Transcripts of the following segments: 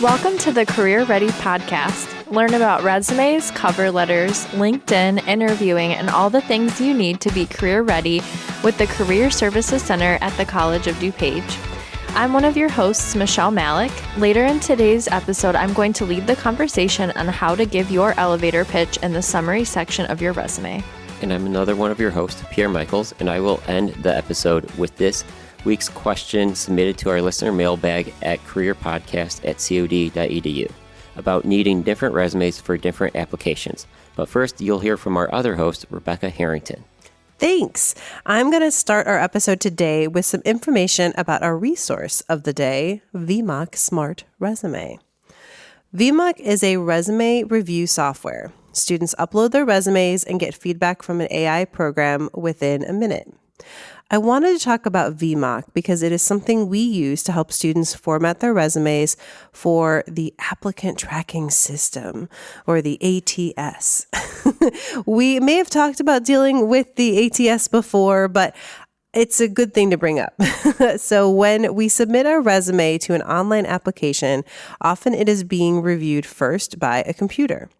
Welcome to the Career Ready podcast. Learn about resumes, cover letters, LinkedIn, interviewing, and all the things you need to be career ready with the Career Services Center at the College of DuPage. I'm one of your hosts, Michelle Malik. Later in today's episode, I'm going to lead the conversation on how to give your elevator pitch in the summary section of your resume. And I'm another one of your hosts, Pierre Michaels, and I will end the episode with this week's question submitted to our listener mailbag at careerpodcast@cod.edu about needing different resumes for different applications. But first, you'll hear from our other host, Rebecca Harrington. Thanks. I'm going to start our episode today with some information about our resource of the day, VMock SMART Resume. VMock is a resume review software. Students upload their resumes and get feedback from an AI program within a minute. I wanted to talk about VMock because it is something we use to help students format their resumes for the applicant tracking system, or the ATS. We may have talked about dealing with the ATS before, but it's a good thing to bring up. So when we submit our resume to an online application, often it is being reviewed first by a computer.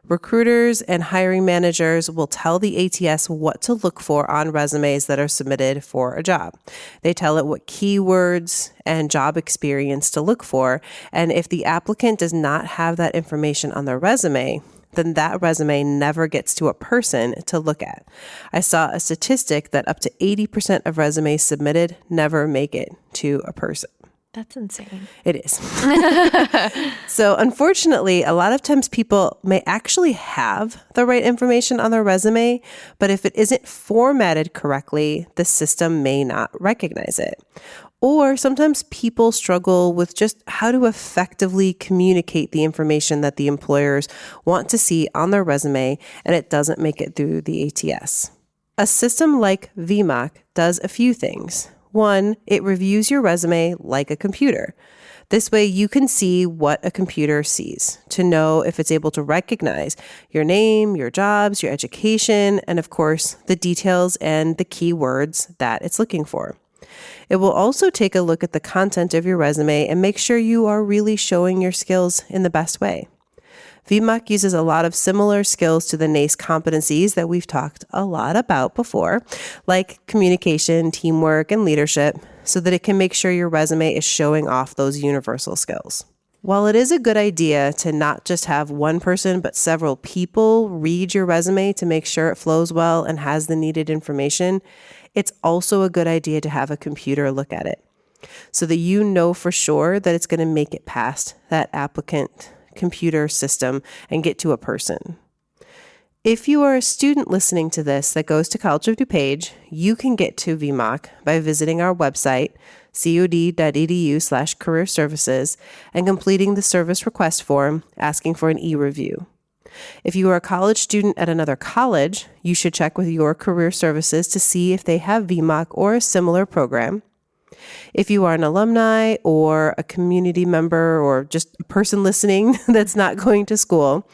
Recruiters and hiring managers will tell the ATS what to look for on resumes that are submitted for a job. They tell it what keywords and job experience to look for, and if the applicant does not have that information on their resume, then that resume never gets to a person to look at. I saw a statistic that up to 80% of resumes submitted never make it to a person. That's insane. It is. So unfortunately, a lot of times people may actually have the right information on their resume, but if it isn't formatted correctly, the system may not recognize it. Or sometimes people struggle with just how to effectively communicate the information that the employers want to see on their resume, and it doesn't make it through the ATS. A system like VMock does a few things. One, it reviews your resume like a computer. This way you can see what a computer sees to know if it's able to recognize your name, your jobs, your education, and of course, the details and the keywords that it's looking for. It will also take a look at the content of your resume and make sure you are really showing your skills in the best way. VMock uses a lot of similar skills to the NACE competencies that we've talked a lot about before, like communication, teamwork, and leadership, so that it can make sure your resume is showing off those universal skills. While it is a good idea to not just have one person, but several people read your resume to make sure it flows well and has the needed information, it's also a good idea to have a computer look at it so that you know for sure that it's going to make it past that applicant computer system and get to a person. If you are a student listening to this that goes to College of DuPage, you can get to VMock by visiting our website, cod.edu/career services, and completing the service request form asking for an e-review. If you are a college student at another college, you should check with your career services to see if they have VMock or a similar program. If you are an alumni or a community member or just a person listening that's not going to school,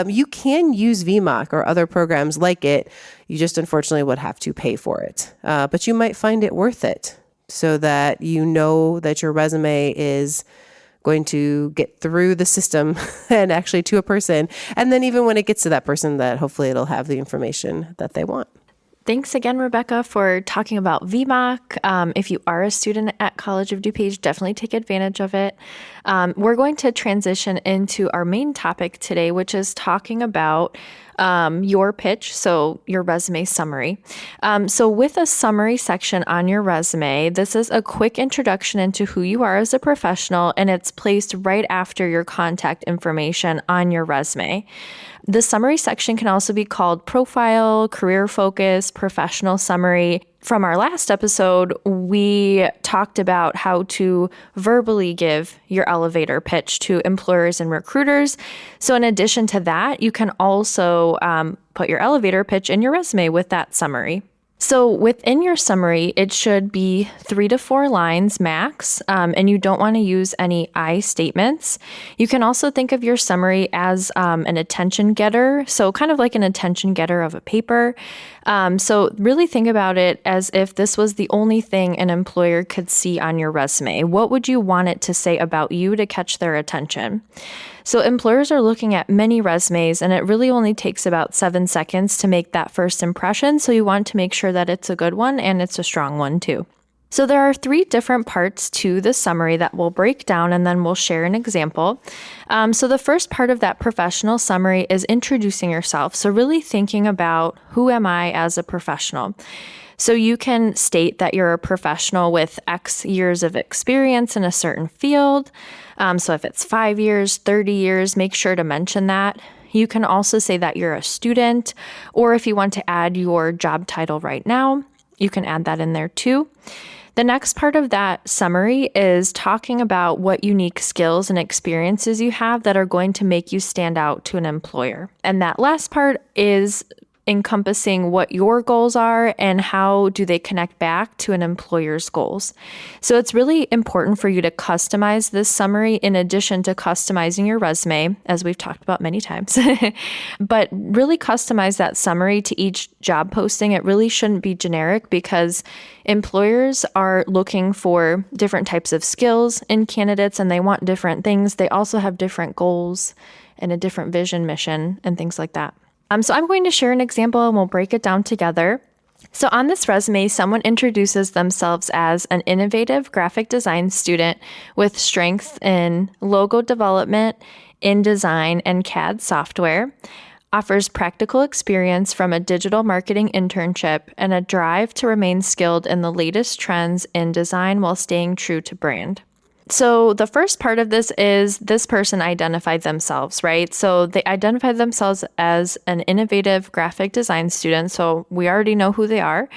you can use VMock or other programs like it. You just unfortunately would have to pay for it. But you might find it worth it so that you know that your resume is going to get through the system and actually to a person. And then even when it gets to that person, that hopefully it'll have the information that they want. Thanks again, Rebecca, for talking about VMock. If you are a student at College of DuPage, definitely take advantage of it. We're going to transition into our main topic today, which is talking about your pitch, so your resume summary. So with a summary section on your resume, this is a quick introduction into who you are as a professional, and it's placed right after your contact information on your resume. The summary section can also be called profile, career focus, professional summary. From our last episode, we talked about how to verbally give your elevator pitch to employers and recruiters. So in addition to that, you can also put your elevator pitch in your resume with that summary. So within your summary, it should be 3 to 4 lines max, and you don't want to use any I statements. You can also think of your summary as an attention getter, so kind of like an attention getter of a paper. So really think about it as if this was the only thing an employer could see on your resume. What would you want it to say about you to catch their attention? So employers are looking at many resumes, and it really only takes about 7 seconds to make that first impression. So you want to make sure that it's a good one and it's a strong one too. So there are 3 different parts to the summary that we'll break down, and then we'll share an example. So the first part of that professional summary is introducing yourself. So really thinking about, who am I as a professional? So you can state that you're a professional with X years of experience in a certain field. So if it's 5 years, 30 years, make sure to mention that. You can also say that you're a student, or if you want to add your job title right now, you can add that in there too. The next part of that summary is talking about what unique skills and experiences you have that are going to make you stand out to an employer. And that last part is encompassing what your goals are and how do they connect back to an employer's goals. So it's really important for you to customize this summary in addition to customizing your resume, as we've talked about many times. But really customize that summary to each job posting. It really shouldn't be generic because employers are looking for different types of skills in candidates and they want different things. They also have different goals and a different vision, mission, and things like that. So I'm going to share an example and we'll break it down together. So on this resume, someone introduces themselves as an innovative graphic design student with strength in logo development, InDesign, and CAD software, offers practical experience from a digital marketing internship, and a drive to remain skilled in the latest trends in design while staying true to brand. So the first part of this is this person identified themselves, right? So they identified themselves as an innovative graphic design student. So we already know who they are.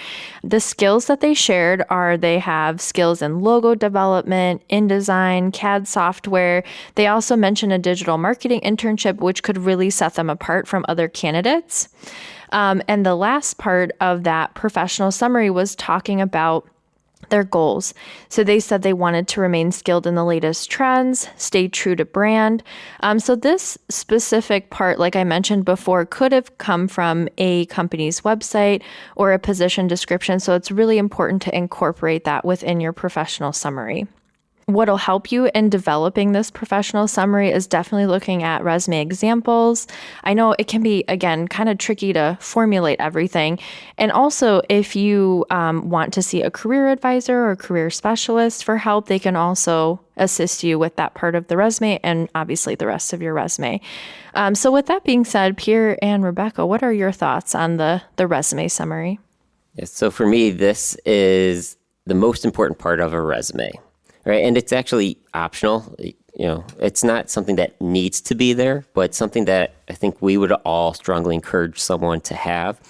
The skills that they shared are they have skills in logo development, InDesign, CAD software. They also mentioned a digital marketing internship, which could really set them apart from other candidates. And the last part of that professional summary was talking about their goals. So they said they wanted to remain skilled in the latest trends, stay true to brand. So this specific part, like I mentioned before, could have come from a company's website or a position description. So it's really important to incorporate that within your professional summary. What'll help you in developing this professional summary is definitely looking at resume examples. I know it can be, again, kind of tricky to formulate everything. And also, if you want to see a career advisor or career specialist for help, they can also assist you with that part of the resume and obviously the rest of your resume. So with that being said, Pierre and Rebecca, what are your thoughts on the resume summary? Yes, so for me, this is the most important part of a resume. Right, and it's actually optional. It's not something that needs to be there, but something that I think we would all strongly encourage someone to have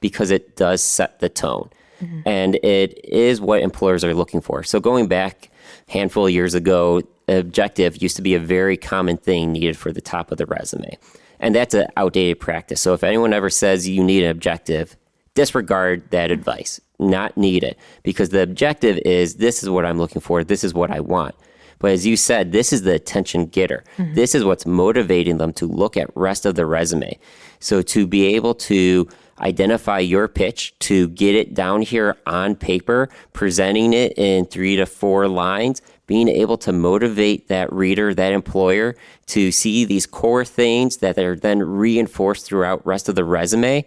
because it does set the tone. Mm-hmm. And it is what employers are looking for. So going back a handful of years ago, objective used to be a very common thing needed for the top of the resume. And that's an outdated practice. So if anyone ever says you need an objective, disregard that advice. Not need it, because the objective is this is what I'm looking for. This is what I want. But as you said, this is the attention getter. Mm-hmm. This is what's motivating them to look at rest of the resume. So to be able to identify your pitch, to get it down here on paper, presenting it in 3 to 4 lines, being able to motivate that reader, that employer to see these core things that are then reinforced throughout rest of the resume,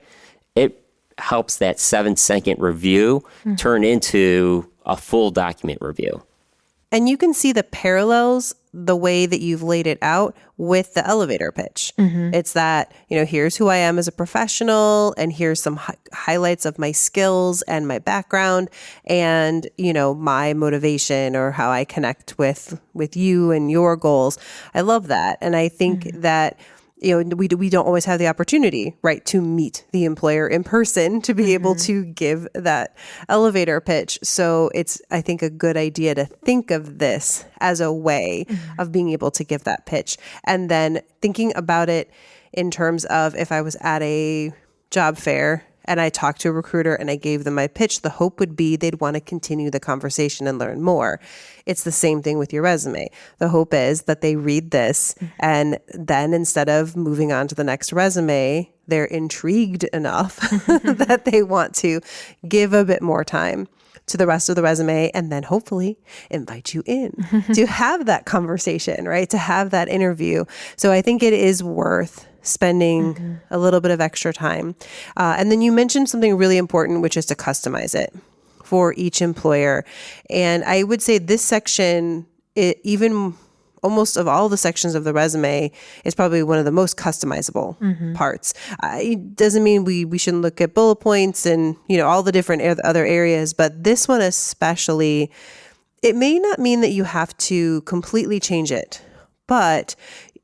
it helps that 7-second review turn into a full document review. And you can see the parallels, the way that you've laid it out with the elevator pitch. Mm-hmm. It's that, here's who I am as a professional, and here's some highlights of my skills and my background and, my motivation or how I connect with you and your goals. I love that. And I think that we don't always have the opportunity, right, to meet the employer in person to be able to give that elevator pitch. So it's, I think, a good idea to think of this as a way of being able to give that pitch. And then thinking about it in terms of if I was at a job fair and I talked to a recruiter and I gave them my pitch, the hope would be they'd want to continue the conversation and learn more. It's the same thing with your resume. The hope is that they read this and then instead of moving on to the next resume, they're intrigued enough that they want to give a bit more time to the rest of the resume and then hopefully invite you in to have that conversation, right? To have that interview. So I think it is worth spending a little bit of extra time. And then you mentioned something really important, which is to customize it for each employer. And I would say this section, even almost of all the sections of the resume, is probably one of the most customizable parts. It doesn't mean we shouldn't look at bullet points and, all the different other areas, but this one especially, it may not mean that you have to completely change it, but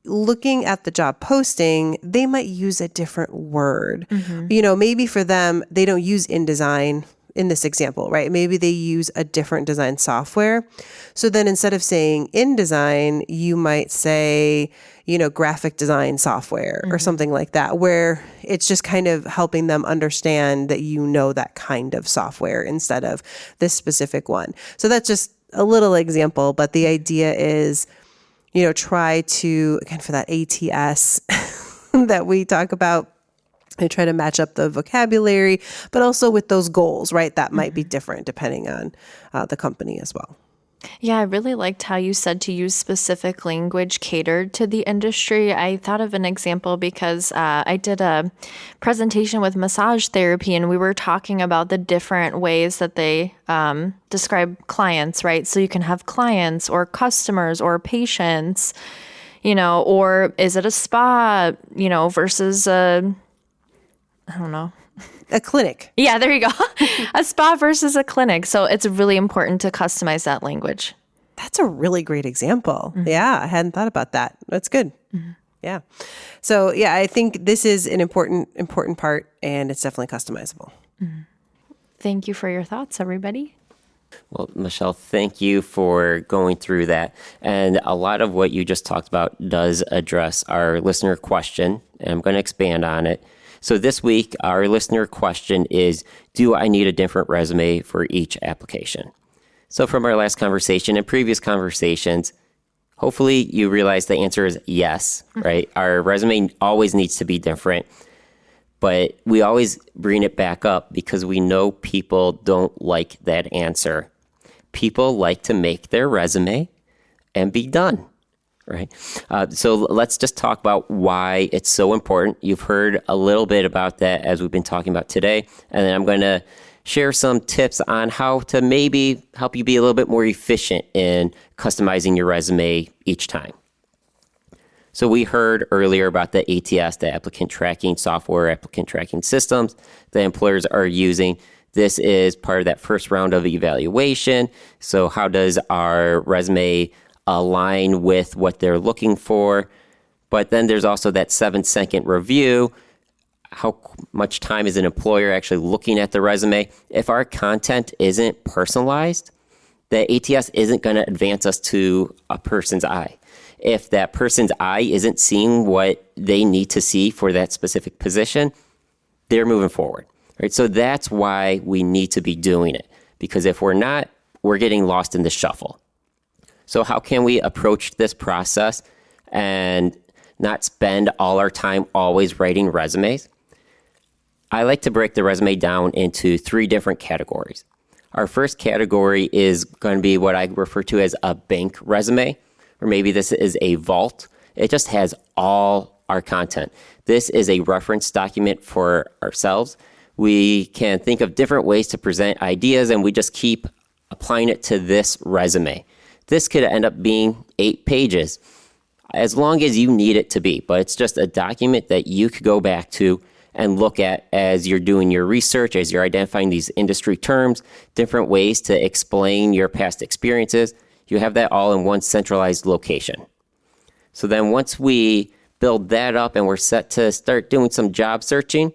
looking at the job posting, they might use a different word. Maybe for them, they don't use InDesign in this example, right? Maybe they use a different design software. So then instead of saying InDesign, you might say, graphic design software or something like that, where it's just kind of helping them understand that that kind of software instead of this specific one. So that's just a little example, but the idea is, try to, again, for that ATS that we talk about, and try to match up the vocabulary, but also with those goals, right? That might be different depending on the company as well. Yeah, I really liked how you said to use specific language catered to the industry. I thought of an example because I did a presentation with massage therapy, and we were talking about the different ways that they describe clients, right? So you can have clients or customers or patients, or is it a spa, versus I don't know. A clinic. Yeah, there you go. A spa versus a clinic. So it's really important to customize that language. That's a really great example. Yeah, I hadn't thought about that. That's good. Yeah. So yeah, I think this is an important part, and it's definitely customizable. Thank you for your thoughts, everybody. Well, Michelle, thank you for going through that. And a lot of what you just talked about does address our listener question, and I'm going to expand on it. So this week, our listener question is, do I need a different resume for each application? So from our last conversation and previous conversations, hopefully you realize the answer is yes, right? Our resume always needs to be different, but we always bring it back up because we know people don't like that answer. People like to make their resume and be done. Right. So let's just talk about why it's so important. You've heard a little bit about that as we've been talking about today. And then I'm going to share some tips on how to maybe help you be a little bit more efficient in customizing your resume each time. So we heard earlier about the ATS, the applicant tracking software, applicant tracking systems that employers are using. This is part of that first round of evaluation. So how does our resume align with what they're looking for? But then there's also that 7-second review. How much time is an employer actually looking at the resume? If our content isn't personalized, the ATS isn't going to advance us to a person's eye. If that person's eye isn't seeing what they need to see for that specific position, they're moving forward. Right? So that's why we need to be doing it. Because if we're not, we're getting lost in the shuffle. So how can we approach this process and not spend all our time always writing resumes? I like to break the resume down into 3 different categories. Our first category is going to be what I refer to as a bank resume, or maybe this is a vault. It just has all our content. This is a reference document for ourselves. We can think of different ways to present ideas, and we just keep applying it to this resume. This could end up being 8 pages, as long as you need it to be, but it's just a document that you could go back to and look at as you're doing your research, as you're identifying these industry terms, different ways to explain your past experiences. You have that all in one centralized location. So then once we build that up and we're set to start doing some job searching,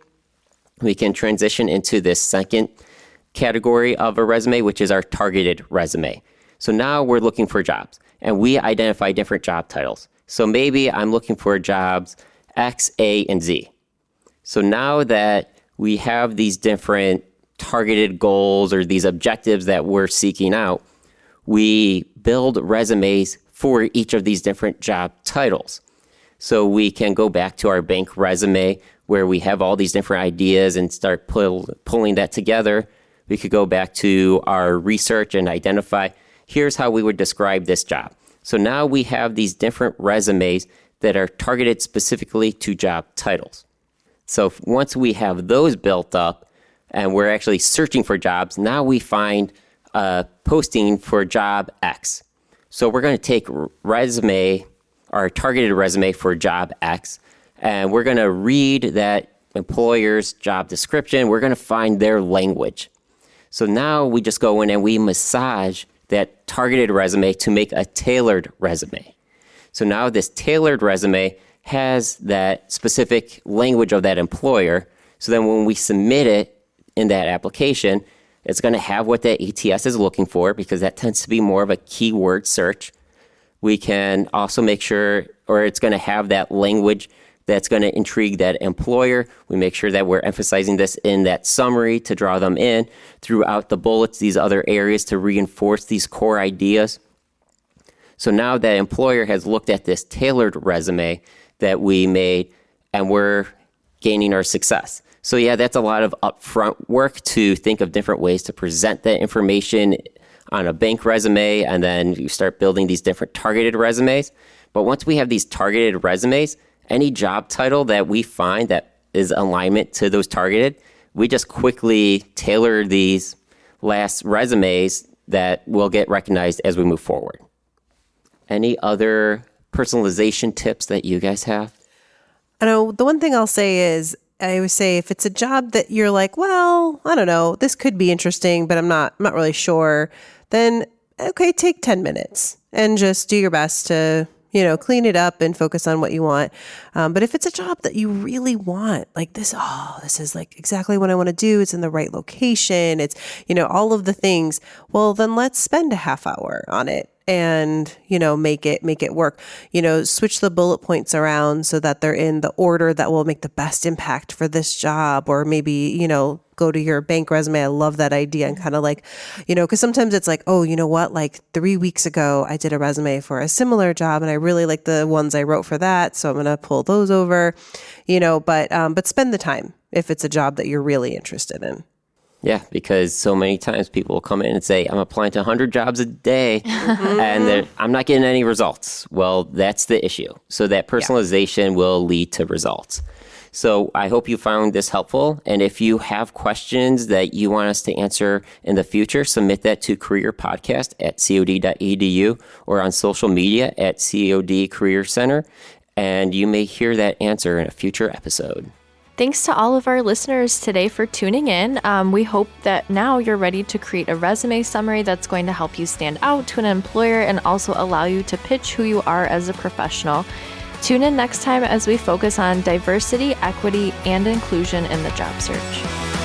we can transition into this second category of a resume, which is our targeted resume. So now we're looking for jobs, and we identify different job titles. So maybe I'm looking for jobs X, A, and Z. So now that we have these different targeted goals or these objectives that we're seeking out, we build resumes for each of these different job titles. So we can go back to our bank resume where we have all these different ideas and start pulling that together. We could go back to our research and identify, here's how we would describe this job. So now we have these different resumes that are targeted specifically to job titles. So once we have those built up and we're actually searching for jobs, now we find a posting for job X. So we're going to take resume, our targeted resume for job X, and we're going to read that employer's job description. We're going to find their language. So now we just go in and we massage that targeted resume to make a tailored resume. So now this tailored resume has that specific language of that employer. So then when we submit it in that application, it's going to have what that ATS is looking for, because that tends to be more of a keyword search. We can also make sure, or it's going to have that language that's going to intrigue that employer. We make sure that we're emphasizing this in that summary to draw them in throughout the bullets, these other areas to reinforce these core ideas. So now that employer has looked at this tailored resume that we made, and we're gaining our success. So yeah, that's a lot of upfront work to think of different ways to present that information on a bank resume, and then you start building these different targeted resumes. But once we have these targeted resumes, any job title that we find that is alignment to those targeted, we just quickly tailor these last resumes that will get recognized as we move forward. Any other personalization tips that you guys have? I know the one thing I'll say is, I always say if it's a job that you're like, well, I don't know, this could be interesting, but I'm not really sure, then okay, take 10 minutes and just do your best to, clean it up and focus on what you want. But if it's a job that you really want, like this is like exactly what I want to do. It's in the right location. It's, all of the things. Well, then let's spend a half hour on it and, make it work. Switch the bullet points around so that they're in the order that will make the best impact for this job. Or maybe, go to your bank resume. I love that idea. And kind of like, because sometimes it's like, oh, you know what? Like 3 weeks ago, I did a resume for a similar job and I really like the ones I wrote for that. So I'm going to pull those over, but spend the time if it's a job that you're really interested in. Yeah, because so many times people will come in and say, I'm applying to 100 jobs a day and I'm not getting any results. Well, that's the issue. So that personalization will lead to results. So I hope you found this helpful. And if you have questions that you want us to answer in the future, submit that to careerpodcast@cod.edu or on social media at COD Career Center. And you may hear that answer in a future episode. Thanks to all of our listeners today for tuning in. We hope that now you're ready to create a resume summary that's going to help you stand out to an employer and also allow you to pitch who you are as a professional. Tune in next time as we focus on diversity, equity, and inclusion in the job search.